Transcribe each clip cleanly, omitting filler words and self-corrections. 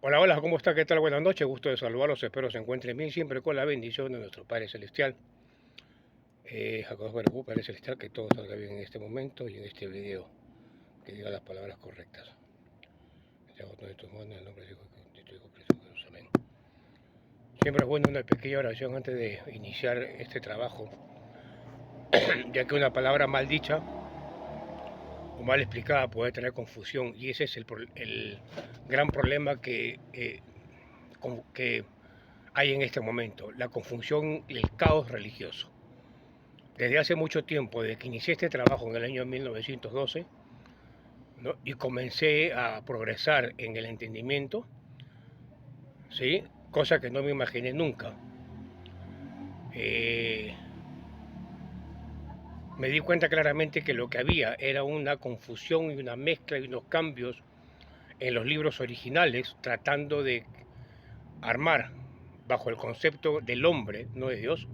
Hola, hola, ¿cómo está? ¿Qué tal? Buenas noches, gusto de saludarlos, espero se encuentren bien, siempre con la bendición de nuestro Padre Celestial. Jacob Baruj, Padre Celestial, que todo salga bien en este momento y en este video, que diga las palabras correctas. Te hago todo de tus manos en el nombre de tu Hijo Cristo Jesús, amén. Siempre es bueno una pequeña oración antes de iniciar este trabajo, ya que una palabra mal dicha o mal explicada puede tener confusión y ese es el gran problema que hay en este momento, la confusión y el caos religioso. Desde hace mucho tiempo, desde que inicié este trabajo en el año 1912, ¿no? Y comencé a progresar en el entendimiento, ¿sí? Cosa que no me imaginé nunca. Eh, Me di cuenta claramente que lo que había era una confusión y una mezcla y unos cambios en los libros originales, tratando de armar bajo el concepto del hombre, no de Dios,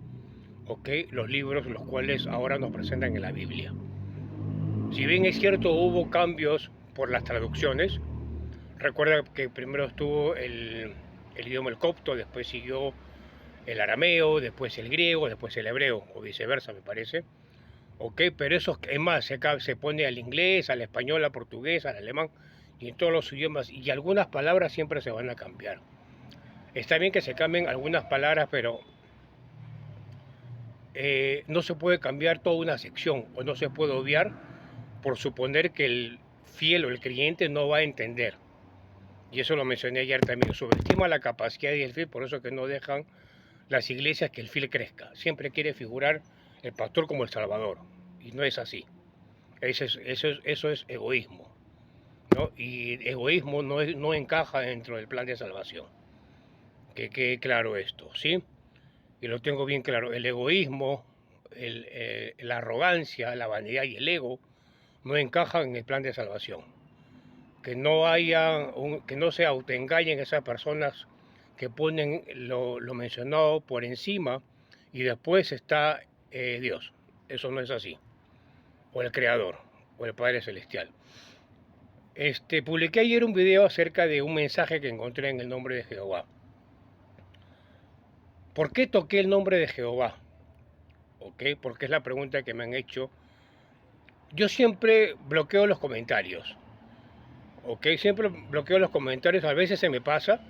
¿okay? Los libros los cuales ahora nos presentan en la Biblia. Si bien es cierto, hubo cambios por las traducciones. Recuerda que primero estuvo el idioma el copto, después siguió el arameo, después el griego, después el hebreo, o viceversa, me parece. Ok, pero eso es más, se pone al inglés, al español, al portugués, al alemán, y en todos los idiomas, y algunas palabras siempre se van a cambiar. Está bien que se cambien algunas palabras, pero no se puede cambiar toda una sección, o no se puede obviar por suponer que el fiel o el creyente no va a entender. Y eso lo mencioné ayer también, subestima la capacidad del fiel, por eso que no dejan las iglesias que el fiel crezca. Siempre quiere figurar el pastor como el salvador, y no es así. Eso es egoísmo, ¿no? Y egoísmo no encaja dentro del plan de salvación. Que quede claro esto, ¿sí? Y lo tengo bien claro. El egoísmo, la arrogancia, la vanidad y el ego no encajan en el plan de salvación. Que no se autoengañen esas personas que ponen lo mencionado por encima y después está Dios. Eso no es así. O el Creador, o el Padre Celestial. Publiqué ayer un video acerca de un mensaje que encontré en el nombre de Jehová. ¿Por qué toqué el nombre de Jehová? ¿Ok? Porque es la pregunta que me han hecho. Yo siempre bloqueo los comentarios. ¿Ok? Siempre bloqueo los comentarios, a veces se me pasa,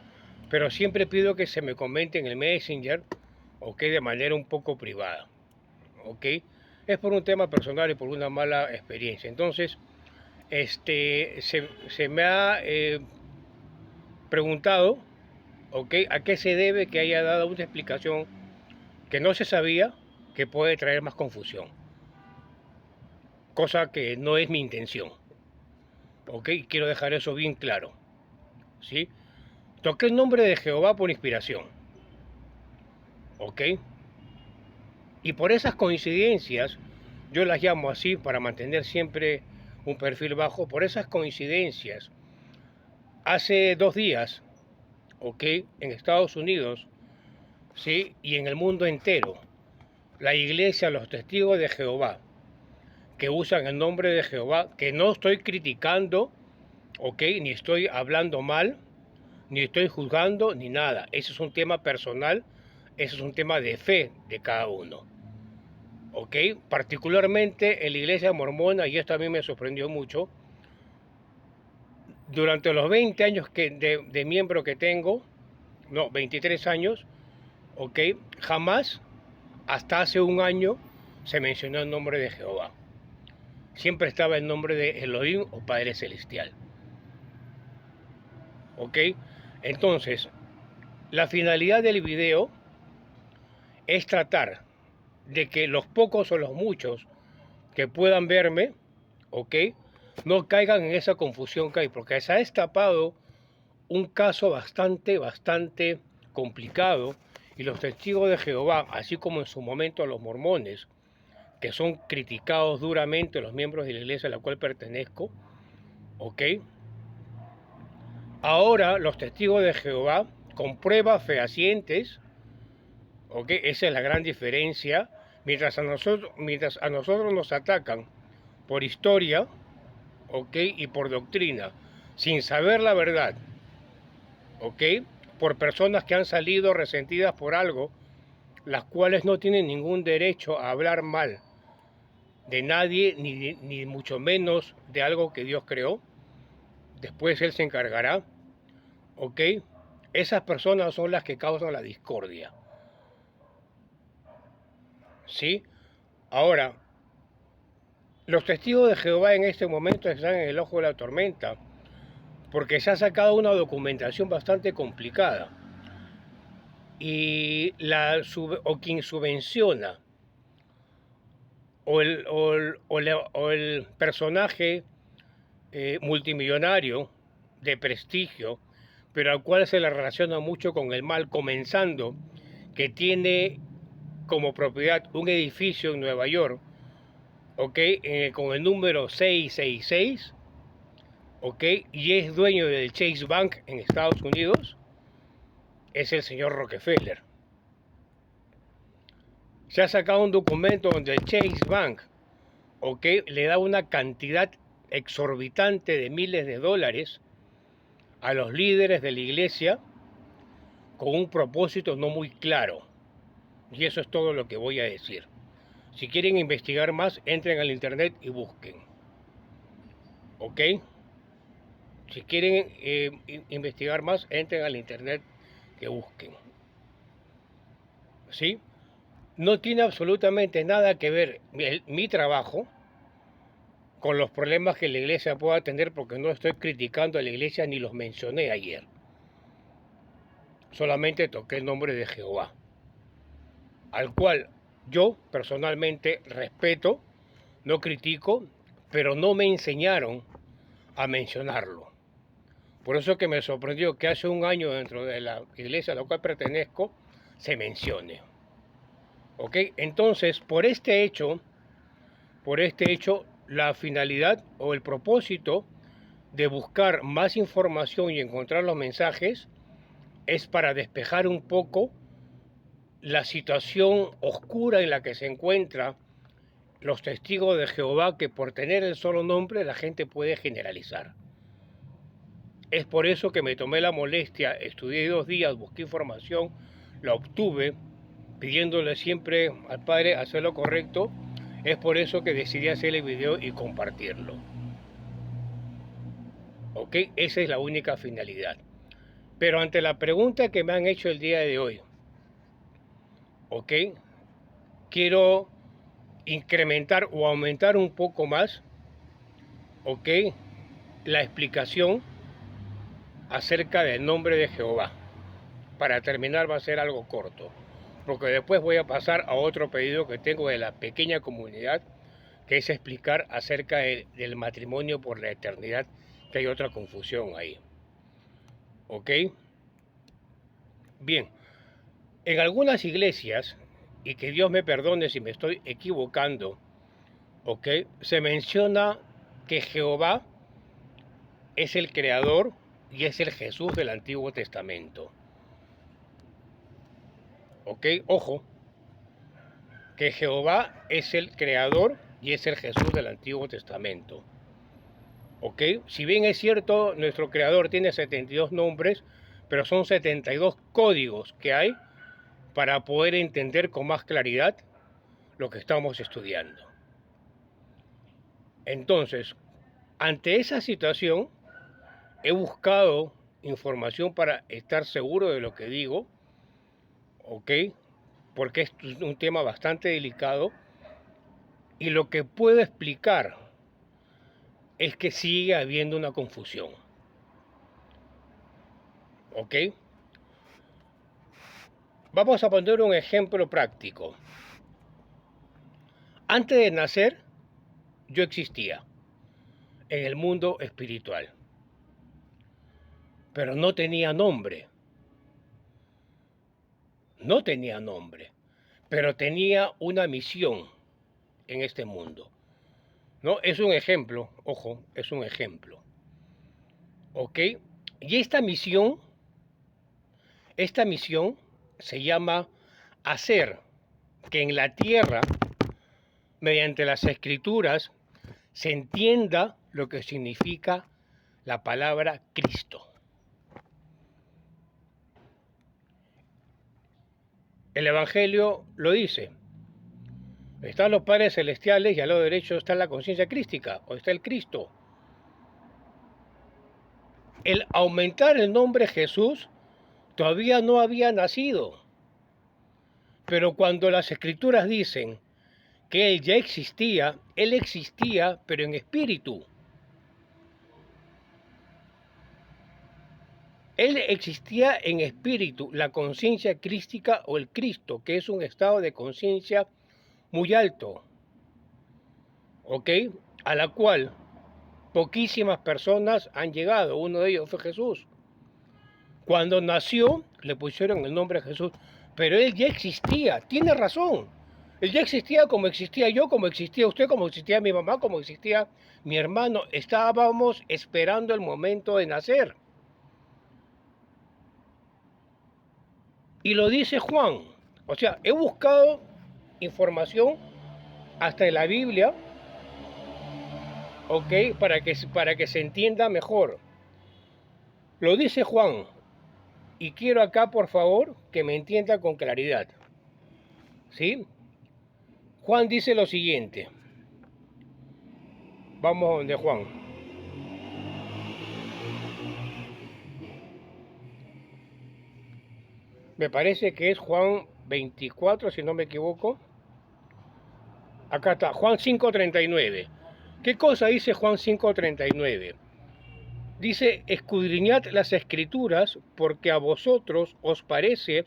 pero siempre pido que se me comente en el Messenger, ¿ok? De manera un poco privada, ¿ok? Es por un tema personal y por una mala experiencia. Entonces, se me ha preguntado, ¿ok? ¿A qué se debe que haya dado una explicación que no se sabía, que puede traer más confusión? Cosa que no es mi intención, ¿ok? Quiero dejar eso bien claro, ¿sí? Toqué el nombre de Jehová por inspiración, ¿ok? Y por esas coincidencias, yo las llamo así para mantener siempre un perfil bajo, por esas coincidencias, hace 2 días, ¿ok? En Estados Unidos, ¿sí? Y en el mundo entero, la iglesia, los testigos de Jehová, que usan el nombre de Jehová, que no estoy criticando, ¿ok? Ni estoy hablando mal, ni estoy juzgando, ni nada. Ese es un tema personal, ese es un tema de fe de cada uno. ¿Ok? Particularmente en la iglesia mormona, y esto a mí me sorprendió mucho, durante los 20 años de miembro que tengo, no, 23 años, ¿ok? Jamás, hasta hace un año, se mencionó el nombre de Jehová. Siempre estaba el nombre de Elohim o Padre Celestial. ¿Ok? Entonces, la finalidad del video es tratar de que los pocos o los muchos que puedan verme, ¿ok? No caigan en esa confusión que hay, porque se ha destapado un caso bastante complicado y los testigos de Jehová, así como en su momento los mormones, que son criticados duramente los miembros de la iglesia a la cual pertenezco, ¿ok? Ahora los testigos de Jehová, con pruebas fehacientes, ¿ok? Esa es la gran diferencia, mientras a nosotros nos atacan por historia, ¿ok? Y por doctrina, sin saber la verdad, ¿ok? Por personas que han salido resentidas por algo, las cuales no tienen ningún derecho a hablar mal de nadie, ni mucho menos de algo que Dios creó. Después Él se encargará, ¿ok? Esas personas son las que causan la discordia, ¿sí? Ahora, los testigos de Jehová en este momento están en el ojo de la tormenta, porque se ha sacado una documentación bastante complicada. Y quien subvenciona, o el personaje multimillonario de prestigio, pero al cual se le relaciona mucho con el mal, comenzando que tiene como propiedad un edificio en Nueva York, ¿ok? Con el número 666, ¿ok? Y es dueño del Chase Bank en Estados Unidos, es el señor Rockefeller. Se ha sacado un documento donde el Chase Bank, ¿ok?, le da una cantidad exorbitante de miles de dólares a los líderes de la iglesia con un propósito no muy claro. Y eso es todo lo que voy a decir. Si quieren investigar más, entren al internet y busquen. ¿Ok? Si quieren investigar más, entren al internet que busquen. ¿Sí? No tiene absolutamente nada que ver mi trabajo con los problemas que la iglesia pueda tener, porque no estoy criticando a la iglesia ni los mencioné ayer. Solamente toqué el nombre de Jehová, al cual yo personalmente respeto, no critico, pero no me enseñaron a mencionarlo. Por eso que me sorprendió que hace un año dentro de la iglesia a la cual pertenezco se mencione. ¿Ok? Entonces, por este hecho, la finalidad o el propósito de buscar más información y encontrar los mensajes es para despejar un poco la situación oscura en la que se encuentra los testigos de Jehová, que por tener el solo nombre la gente puede generalizar. Es por eso que me tomé la molestia, estudié 2 días, busqué información, la obtuve, pidiéndole siempre al Padre hacer lo correcto. Es por eso que decidí hacer el video y compartirlo. ¿Ok? Esa es la única finalidad. Pero ante la pregunta que me han hecho el día de hoy, ¿ok?, quiero incrementar o aumentar un poco más, ¿ok?, la explicación acerca del nombre de Jehová. Para terminar va a ser algo corto, porque después voy a pasar a otro pedido que tengo de la pequeña comunidad, que es explicar acerca del matrimonio por la eternidad, que hay otra confusión ahí. ¿Ok? Bien, en algunas iglesias, y que Dios me perdone si me estoy equivocando, ¿ok?, se menciona que Jehová es el creador y es el Jesús del Antiguo Testamento. ¿Ok? Ojo, que Jehová es el creador y es el Jesús del Antiguo Testamento. ¿Ok? Si bien es cierto, nuestro creador tiene 72 nombres, pero son 72 códigos que hay para poder entender con más claridad lo que estamos estudiando. Entonces, ante esa situación, he buscado información para estar seguro de lo que digo, ¿ok?, porque es un tema bastante delicado, y lo que puedo explicar es que sigue habiendo una confusión. ¿Ok? Vamos a poner un ejemplo práctico. Antes de nacer, yo existía en el mundo espiritual, pero no tenía nombre. No tenía nombre, pero tenía una misión en este mundo. ¿No? Es un ejemplo, ojo, es un ejemplo. ¿Ok? Y esta misión se llama hacer que en la tierra, mediante las escrituras, se entienda lo que significa la palabra Cristo. El Evangelio lo dice. Están los padres celestiales y al lado derecho está la conciencia crística, o está el Cristo. El aumentar el nombre Jesús todavía no había nacido. Pero cuando las escrituras dicen que él existía, pero en espíritu. Él existía en espíritu, la conciencia crística o el Cristo, que es un estado de conciencia muy alto, ¿ok? A la cual poquísimas personas han llegado. Uno de ellos fue Jesús. Cuando nació, le pusieron el nombre de Jesús, pero él ya existía, tiene razón. Él ya existía como existía yo, como existía usted, como existía mi mamá, como existía mi hermano. Estábamos esperando el momento de nacer. Y lo dice Juan. O sea, he buscado información hasta en la Biblia, ¿ok? Para que se entienda mejor. Lo dice Juan. Y quiero acá, por favor, que me entienda con claridad. ¿Sí? Juan dice lo siguiente. Vamos a donde Juan. Me parece que es Juan 24, si no me equivoco. Acá está, Juan 5:39. ¿Qué cosa dice Juan 5:39? Dice, escudriñad las escrituras, porque a vosotros os parece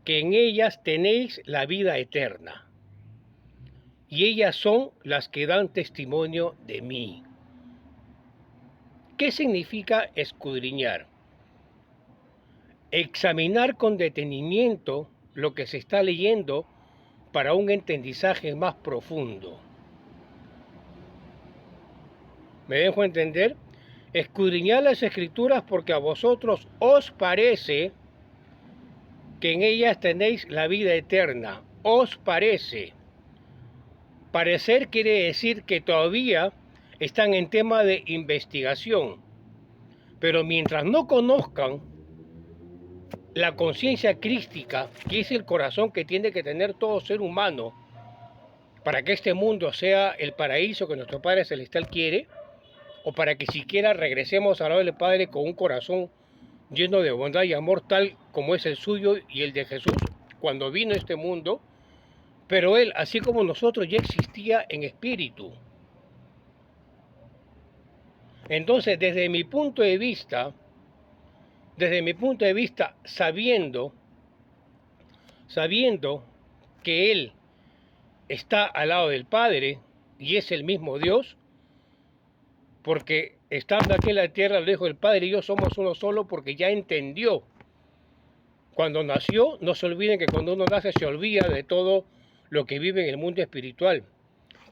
que en ellas tenéis la vida eterna. Y ellas son las que dan testimonio de mí. ¿Qué significa escudriñar? Examinar con detenimiento lo que se está leyendo para un entendizaje más profundo. ¿Me dejo entender? Escudriñad las escrituras porque a vosotros os parece que en ellas tenéis la vida eterna. Os parece. Parecer quiere decir que todavía están en tema de investigación. Pero mientras no conozcan la conciencia crística, que es el corazón que tiene que tener todo ser humano para que este mundo sea el paraíso que nuestro Padre Celestial quiere, o para que siquiera regresemos al lado del Padre con un corazón lleno de bondad y amor tal como es el suyo y el de Jesús cuando vino a este mundo, pero Él, así como nosotros, ya existía en espíritu. Entonces, desde mi punto de vista, sabiendo que Él está al lado del Padre y es el mismo Dios, porque estando aquí en la tierra, lo dijo el Padre y yo somos uno solo, porque ya entendió. Cuando nació, no se olviden que cuando uno nace se olvida de todo lo que vive en el mundo espiritual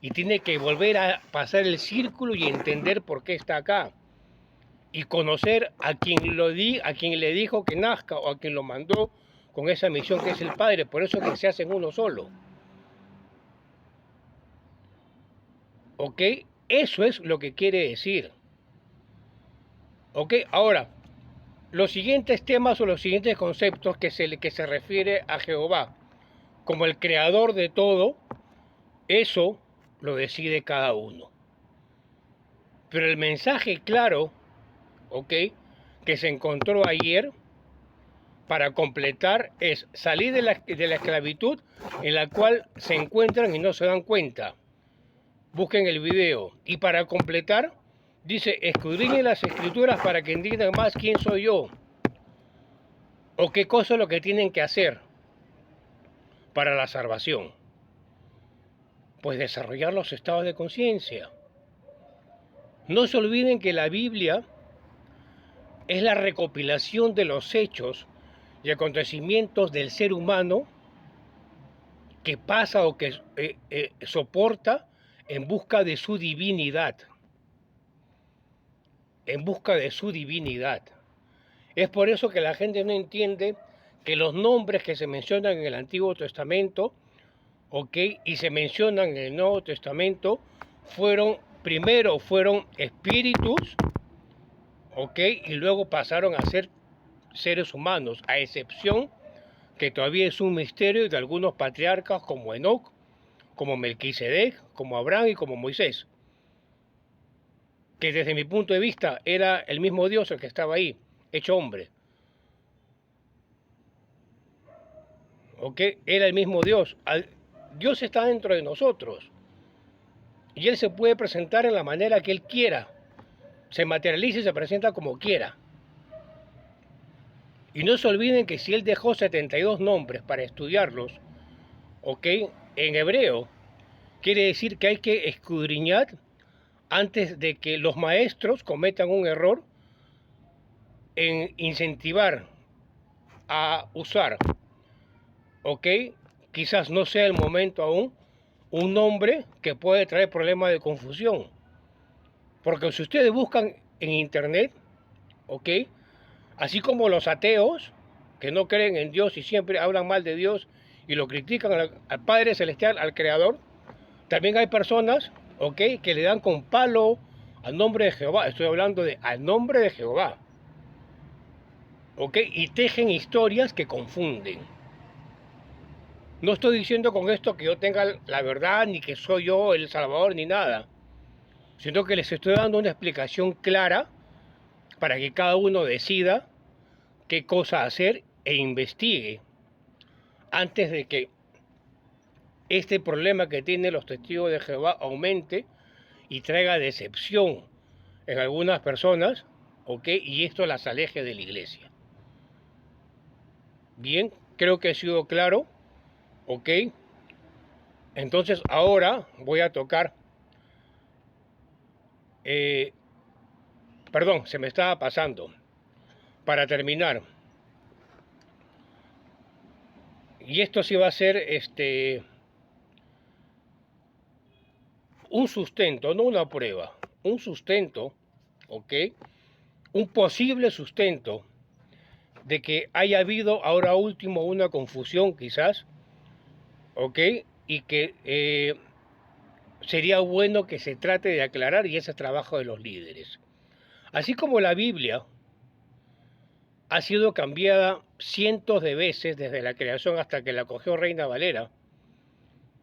y tiene que volver a pasar el círculo y entender por qué está acá y conocer a quien le dijo que nazca o a quien lo mandó con esa misión que es el Padre. Por eso que se hacen uno solo. ¿Ok? Eso es lo que quiere decir. ¿Ok? Ahora, los siguientes temas o los siguientes conceptos que se refiere a Jehová como el creador de todo, eso lo decide cada uno. Pero el mensaje claro, ¿ok?, que se encontró ayer para completar es salir de la esclavitud en la cual se encuentran y no se dan cuenta. Busquen el video. Y para completar, dice, escudriñen las escrituras para que entiendan más quién soy yo. O qué cosa es lo que tienen que hacer para la salvación. Pues desarrollar los estados de conciencia. No se olviden que la Biblia es la recopilación de los hechos y acontecimientos del ser humano que pasa o que soporta en busca de su divinidad. En busca de su divinidad. Es por eso que la gente no entiende que los nombres que se mencionan en el Antiguo Testamento, ¿ok?, y se mencionan en el Nuevo Testamento, fueron espíritus, ¿ok?, y luego pasaron a ser seres humanos, a excepción que todavía es un misterio de algunos patriarcas como Enoc, como Melquisedec, como Abraham y como Moisés, que desde mi punto de vista era el mismo Dios el que estaba ahí, hecho hombre. ¿Ok? Era el mismo Dios. Dios está dentro de nosotros y Él se puede presentar en la manera que Él quiera. Se materializa y se presenta como quiera. Y no se olviden que si Él dejó 72 nombres para estudiarlos, ¿ok? En hebreo, quiere decir que hay que escudriñar antes de que los maestros cometan un error en incentivar a usar, ¿ok? Quizás no sea el momento aún, un nombre que puede traer problemas de confusión. Porque si ustedes buscan en internet, ¿ok? Así como los ateos, que no creen en Dios y siempre hablan mal de Dios y lo critican al Padre Celestial, al Creador, también hay personas, ¿ok?, que le dan con palo al nombre de Jehová. Estoy hablando de al nombre de Jehová, ¿ok? Y tejen historias que confunden. No estoy diciendo con esto que yo tenga la verdad, ni que soy yo el Salvador, ni nada, sino que les estoy dando una explicación clara para que cada uno decida qué cosa hacer e investigue antes de que este problema que tienen los testigos de Jehová aumente y traiga decepción en algunas personas, ¿ok? Y esto las aleje de la iglesia. Bien, creo que he sido claro, ¿ok? Entonces ahora voy a tocar, perdón, se me estaba pasando, para terminar. Y esto sí va a ser un sustento, no una prueba, un sustento, ¿ok? Un posible sustento de que haya habido ahora último una confusión quizás, ¿ok? Y que sería bueno que se trate de aclarar y ese es trabajo de los líderes. Así como la Biblia ha sido cambiada cientos de veces desde la creación hasta que la cogió Reina Valera,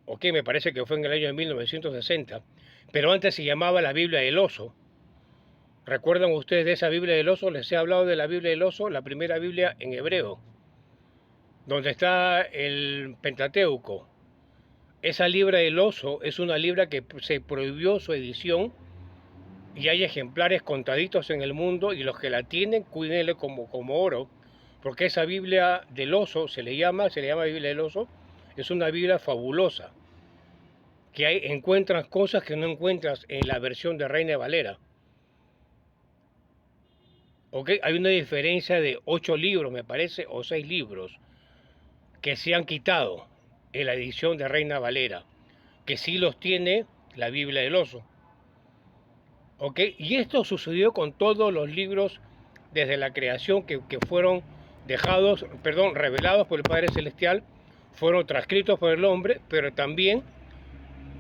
¿ok? Me parece que fue en el año de 1960, pero antes se llamaba la Biblia del Oso. ¿Recuerdan ustedes de esa Biblia del Oso? Les he hablado de la Biblia del Oso, la primera Biblia en hebreo, donde está el Pentateuco. Esa libra del Oso es una libra que se prohibió su edición y hay ejemplares contaditos en el mundo y los que la tienen, cuídenle como oro, porque esa Biblia del Oso se le llama Biblia del Oso, es una Biblia fabulosa, que encuentras cosas que no encuentras en la versión de Reina Valera. ¿Ok? Hay una diferencia de 8 libros, me parece, o 6 libros, que se han quitado en la edición de Reina Valera, que sí los tiene la Biblia del Oso. ¿Ok? Y esto sucedió con todos los libros desde la creación que fueron revelados por el Padre Celestial, fueron transcritos por el hombre, pero también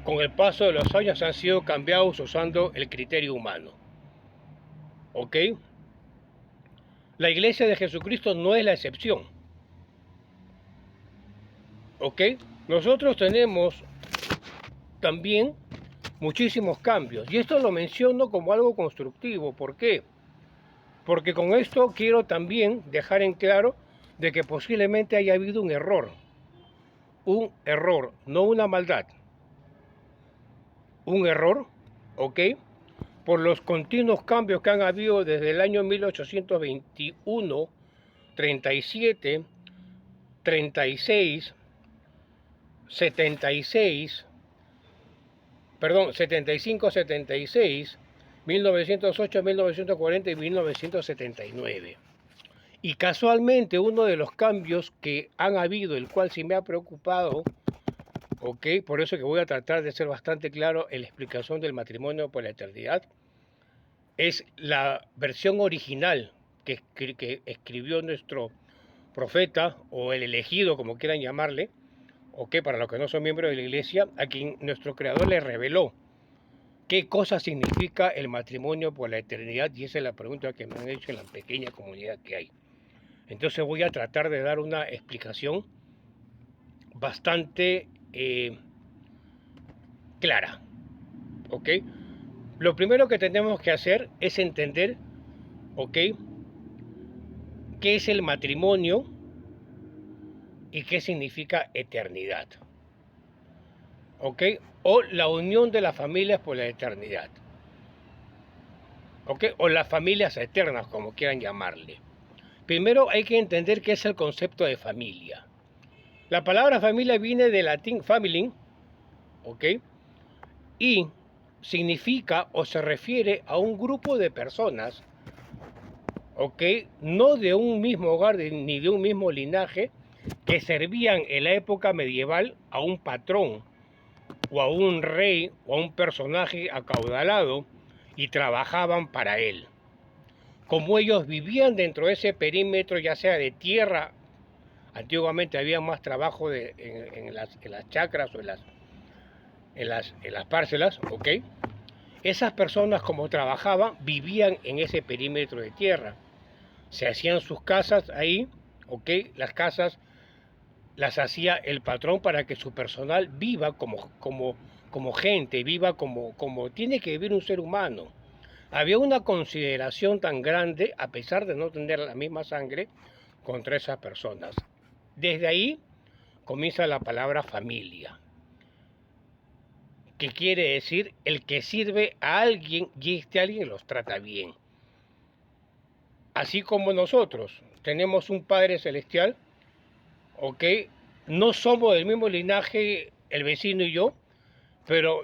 con el paso de los años han sido cambiados usando el criterio humano. ¿Ok? La iglesia de Jesucristo no es la excepción. ¿Ok? Nosotros tenemos también muchísimos cambios. Y esto lo menciono como algo constructivo. ¿Por qué? Porque con esto quiero también dejar en claro de que posiblemente haya habido un error, no una maldad, un error, ¿ok? Por los continuos cambios que han habido desde el año 1821, 37, 36, 76, perdón, 75, 76, 1908, 1940 y 1979. Y casualmente uno de los cambios que han habido, el cual sí me ha preocupado, ¿ok? Por eso que voy a tratar de ser bastante claro en la explicación del matrimonio por la eternidad, es la versión original que escribió nuestro profeta o el elegido, como quieran llamarle, ¿ok? Para los que no son miembros de la iglesia, a quien nuestro creador le reveló qué cosa significa el matrimonio por la eternidad, y esa es la pregunta que me han hecho en la pequeña comunidad que hay. Entonces voy a tratar de dar una explicación bastante clara, ¿ok? Lo primero que tenemos que hacer es entender, ¿ok?, qué es el matrimonio y qué significa eternidad, ¿ok? O la unión de las familias por la eternidad, ¿ok? O las familias eternas, como quieran llamarle. Primero hay que entender qué es el concepto de familia. La palabra familia viene del latín familin, ¿ok? Y significa o se refiere a un grupo de personas, ¿ok?, no de un mismo hogar ni de un mismo linaje, que servían en la época medieval a un patrón o a un rey o a un personaje acaudalado y trabajaban para él. Como ellos vivían dentro de ese perímetro, ya sea de tierra, antiguamente había más trabajo en las chacras o en las parcelas, ¿ok? Esas personas, como trabajaban, vivían en ese perímetro de tierra. Se hacían sus casas ahí, ¿ok? Las casas las hacía el patrón para que su personal viva como gente, viva como tiene que vivir un ser humano. Había una consideración tan grande, a pesar de no tener la misma sangre, contra esas personas. Desde ahí comienza la palabra familia, que quiere decir el que sirve a alguien y este alguien los trata bien. Así como nosotros tenemos un Padre Celestial, ¿ok? No somos del mismo linaje el vecino y yo, pero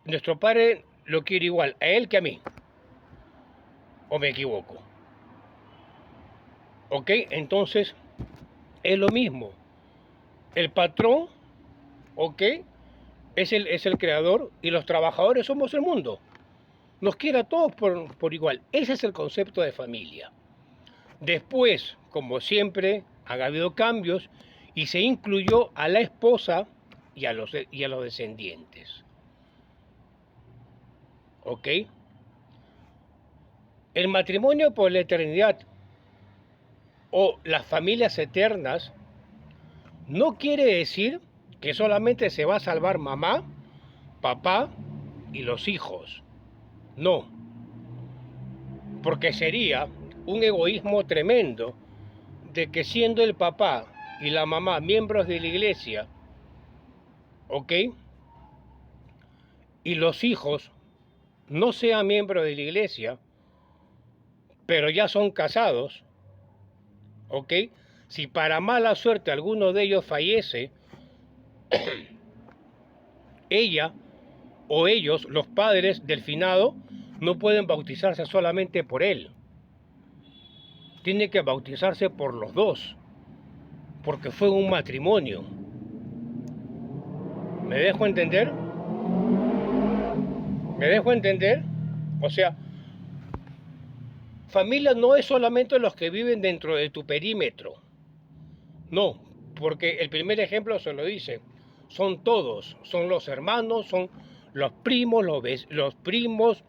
nuestro Padre lo quiere igual a él que a mí, o me equivoco, ¿ok? Entonces es lo mismo. El patrón, ¿ok?, es el creador y los trabajadores somos el mundo. Nos quiere a todos por igual. Ese es el concepto de familia. Después, como siempre, han habido cambios y se incluyó a la esposa y a los descendientes. ¿Ok? El matrimonio por la eternidad o las familias eternas no quiere decir que solamente se va a salvar mamá, papá y los hijos. No, porque sería un egoísmo tremendo de que siendo el papá y la mamá miembros de la iglesia, ¿ok?, y los hijos no sean miembros de la iglesia, pero ya son casados, ¿ok? Si para mala suerte alguno de ellos fallece, ella o ellos, los padres del finado, no pueden bautizarse solamente por él. Tiene que bautizarse por los dos, porque fue un matrimonio. ¿Me dejo entender? ¿Me dejo entender? O sea, familia no es solamente los que viven dentro de tu perímetro. No, porque el primer ejemplo se lo dice. Son todos, son los hermanos, son los primos, los primos,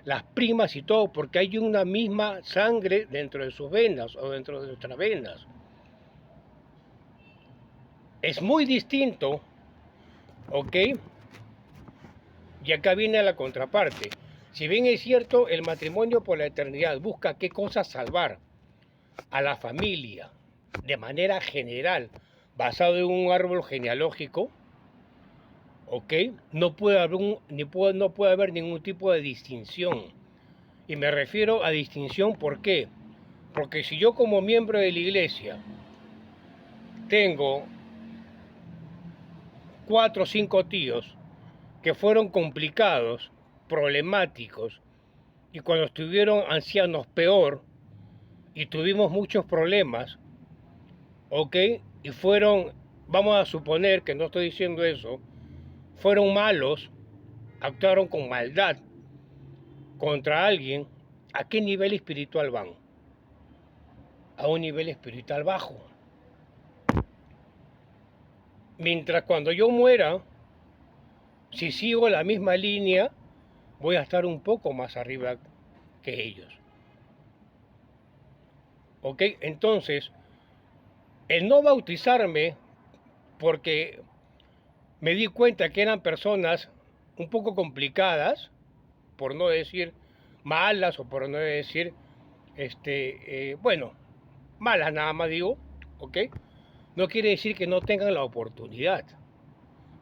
las primas y todo, porque hay una misma sangre dentro de sus venas o dentro de nuestras venas. Es muy distinto, ¿ok? Y acá viene la contraparte. Si bien es cierto, el matrimonio por la eternidad busca qué cosas salvar a la familia de manera general, basado en un árbol genealógico, ¿ok? No puede haber ningún tipo de distinción. Y me refiero a distinción, ¿por qué? Porque si yo como miembro de la iglesia tengo 4 o 5 tíos que fueron complicados, problemáticos, y cuando estuvieron ancianos peor, y tuvimos muchos problemas, ¿ok? Y fueron, vamos a suponer que no estoy diciendo eso, fueron malos, actuaron con maldad contra alguien, ¿a qué nivel espiritual van? A un nivel espiritual bajo. Mientras cuando yo muera, si sigo la misma línea, voy a estar un poco más arriba que ellos. ¿Ok? Entonces, el no bautizarme, porque me di cuenta que eran personas un poco complicadas, por no decir malas o por no decir, bueno, malas nada más digo, ¿ok? No quiere decir que no tengan la oportunidad.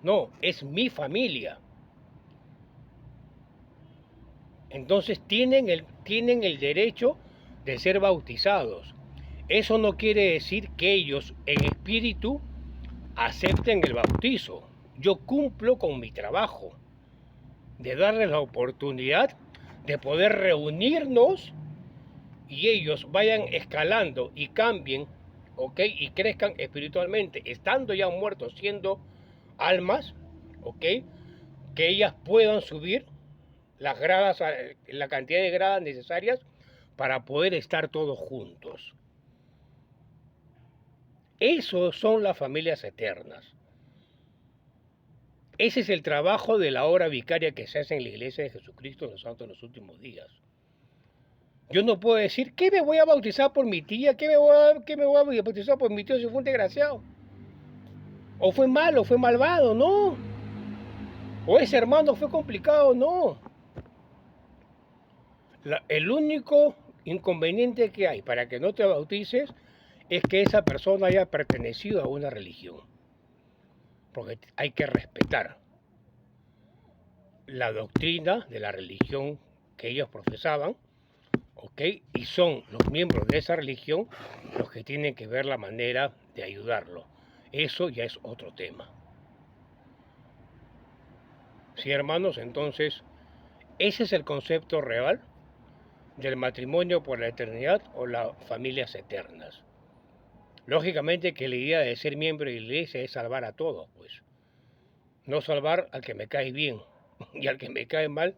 No, es mi familia. Entonces tienen el derecho de ser bautizados. Eso no quiere decir que ellos en espíritu acepten el bautizo. Yo cumplo con mi trabajo de darles la oportunidad de poder reunirnos y ellos vayan escalando y cambien, ¿ok? Y crezcan espiritualmente, estando ya muertos, siendo almas, ¿ok? Que ellas puedan subir las gradas, la cantidad de gradas necesarias para poder estar todos juntos. Esos son las familias eternas. Ese es el trabajo de la obra vicaria que se hace en la iglesia de Jesucristo de los Santos en los últimos días. Yo no puedo decir, ¿qué me voy a bautizar por mi tía? ¿Qué me voy a bautizar por mi tío si fue un desgraciado? ¿O fue malo, fue malvado? No. ¿O ese hermano fue complicado? No. El único inconveniente que hay para que no te bautices es que esa persona haya pertenecido a una religión. Porque hay que respetar la doctrina de la religión que ellos profesaban, ¿ok? Y son los miembros de esa religión los que tienen que ver la manera de ayudarlo. Eso ya es otro tema. Sí, hermanos, entonces, ese es el concepto real del matrimonio por la eternidad o las familias eternas. Lógicamente que la idea de ser miembro de la iglesia es salvar a todos, pues. No salvar al que me cae bien y al que me cae mal,